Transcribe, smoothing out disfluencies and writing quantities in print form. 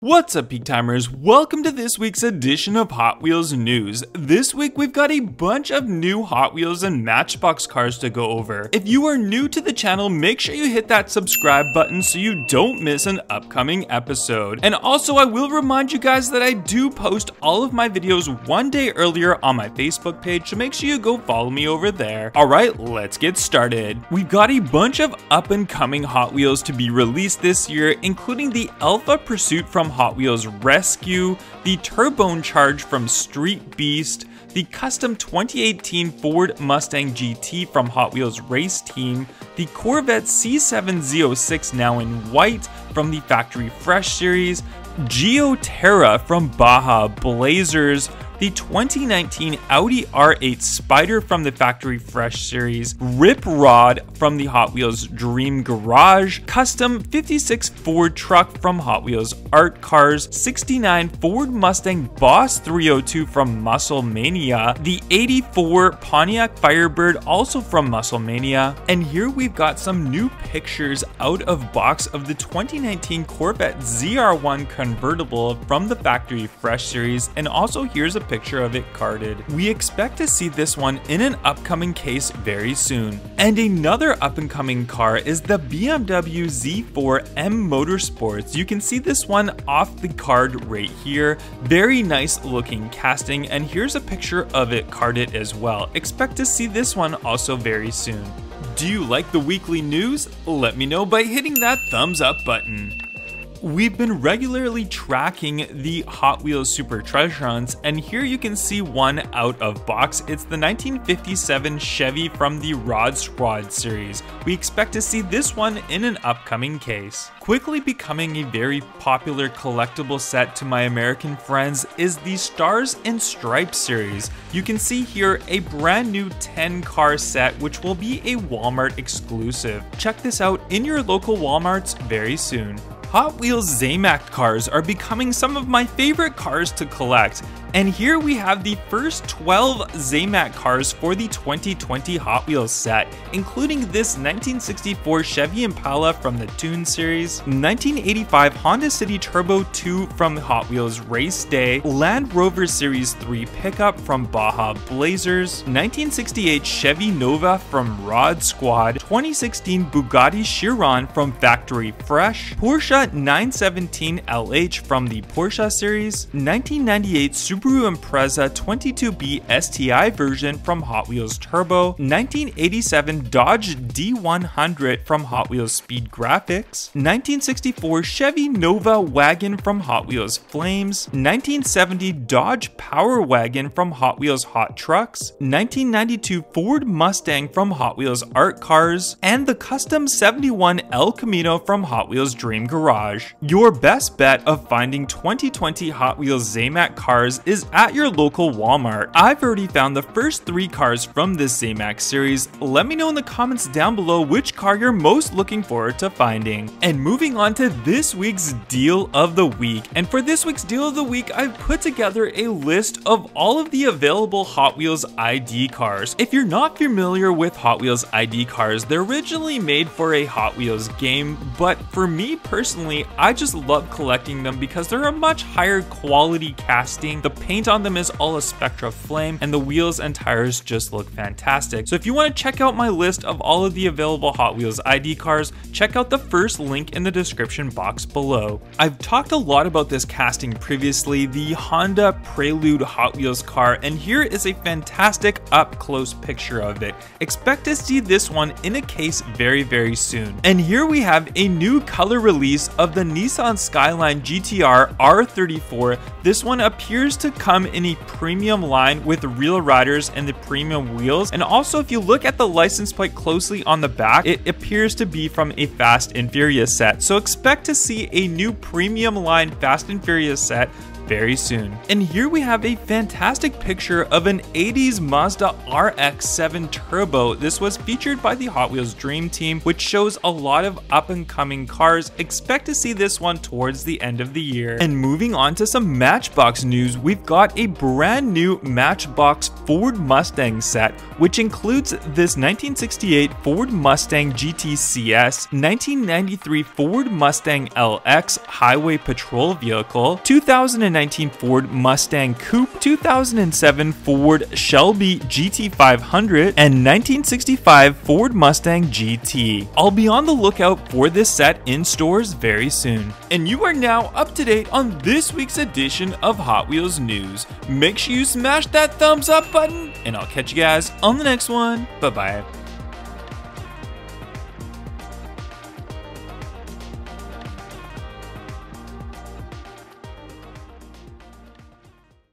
What's up, Peak Timers? Welcome to this week's edition of Hot Wheels News. This week we've got a bunch of new Hot Wheels and Matchbox cars to go over. If you are new to the channel, make sure you hit that subscribe button so you don't miss an upcoming episode. And also, I will remind you guys that I do post all of my videos one day earlier on my Facebook page, so make sure you go follow me over there. Alright, let's get started. We've got a bunch of up and coming Hot Wheels to be released this year, including the Alpha Pursuit from Hot Wheels Rescue, the Turbone Charge from Street Beast, the custom 2018 Ford Mustang GT from Hot Wheels Race Team, the Corvette C7 now in white from the Factory Fresh series, Geoterra from Baja Blazers, the 2019 Audi R8 Spider from the Factory Fresh series, Rip Rod from the Hot Wheels Dream Garage, custom 56 Ford truck from Hot Wheels Art Cars, 69 Ford Mustang Boss 302 from Muscle Mania, the 84 Pontiac Firebird also from Muscle Mania, and here we've got some new pictures out of box of the 2019 Corvette Zr1 convertible from the Factory Fresh series, and also here's a picture of it carded. We expect to see this one in an upcoming case very soon. And another up and coming car is the BMW Z4 M Motorsports. You can see this one off the card right here. Very nice looking casting, and here's a picture of it carded as well. Expect to see this one also very soon. Do you like the weekly news? Let me know by hitting that thumbs up button. We've been regularly tracking the Hot Wheels Super Treasure Hunts, and here you can see one out of box. It's the 1957 Chevy from the Rod Squad series. We expect to see this one in an upcoming case. Quickly becoming a very popular collectible set to my American friends is the Stars and Stripes series. You can see here a brand new 10 car set which will be a Walmart exclusive. Check this out in your local Walmarts very soon. Hot Wheels Zamac cars are becoming some of my favorite cars to collect, and here we have the first 12 Zamac cars for the 2020 Hot Wheels set, including this 1964 Chevy Impala from the Toon series, 1985 Honda City Turbo 2 from Hot Wheels Race Day, Land Rover Series 3 pickup from Baja Blazers, 1968 Chevy Nova from Rod Squad, 2016 Bugatti Chiron from Factory Fresh, Porsche 917 LH from the Porsche series, 1998 Subaru Impreza 22B STI version from Hot Wheels Turbo, 1987 Dodge D100 from Hot Wheels Speed Graphics, 1964 Chevy Nova Wagon from Hot Wheels Flames, 1970 Dodge Power Wagon from Hot Wheels Hot Trucks, 1992 Ford Mustang from Hot Wheels Art Cars, and the custom 71 El Camino from Hot Wheels Dream Garage. Your best bet of finding 2020 Hot Wheels Zamac cars is at your local Walmart. I've already found the first 3 cars from this Zamac series. Let me know in the comments down below which car you're most looking forward to finding. And moving on to this week's Deal of the Week. And for this week's Deal of the Week, I've put together a list of all of the available Hot Wheels ID cars. If you're not familiar with Hot Wheels ID cars, they're originally made for a Hot Wheels game, but for me personally, I just love collecting them because they're a much higher quality casting. The paint on them is all a Spectra Flame, and the wheels and tires just look fantastic. So if you want to check out my list of all of the available Hot Wheels ID cars, check out the first link in the description box below. I've talked a lot about this casting previously, the Honda Prelude Hot Wheels car, and here is a fantastic up-close picture of it. Expect to see this one in a case very soon. And here we have a new color release of the Nissan Skyline GTR R34. This one appears to come in a premium line with real riders and the premium wheels, and also if you look at the license plate closely on the back, it appears to be from a Fast and Furious set. So expect to see a new premium line Fast and Furious set very soon. And here we have a fantastic picture of an 80s Mazda RX-7 Turbo. This was featured by the Hot Wheels Dream Team, which shows a lot of up-and-coming cars. Expect to see this one towards the end of the year. And moving on to some Matchbox news, we've got a brand new Matchbox Ford Mustang set, which includes this 1968 Ford Mustang GT CS, 1993 Ford Mustang LX Highway Patrol Vehicle, 2019 Ford Mustang Coupe, 2007 Ford Shelby GT500, and 1965 Ford Mustang GT. I'll be on the lookout for this set in stores very soon. And you are now up to date on this week's edition of Hot Wheels News. Make sure you smash that thumbs up button, and I'll catch you guys on the next one. Bye bye.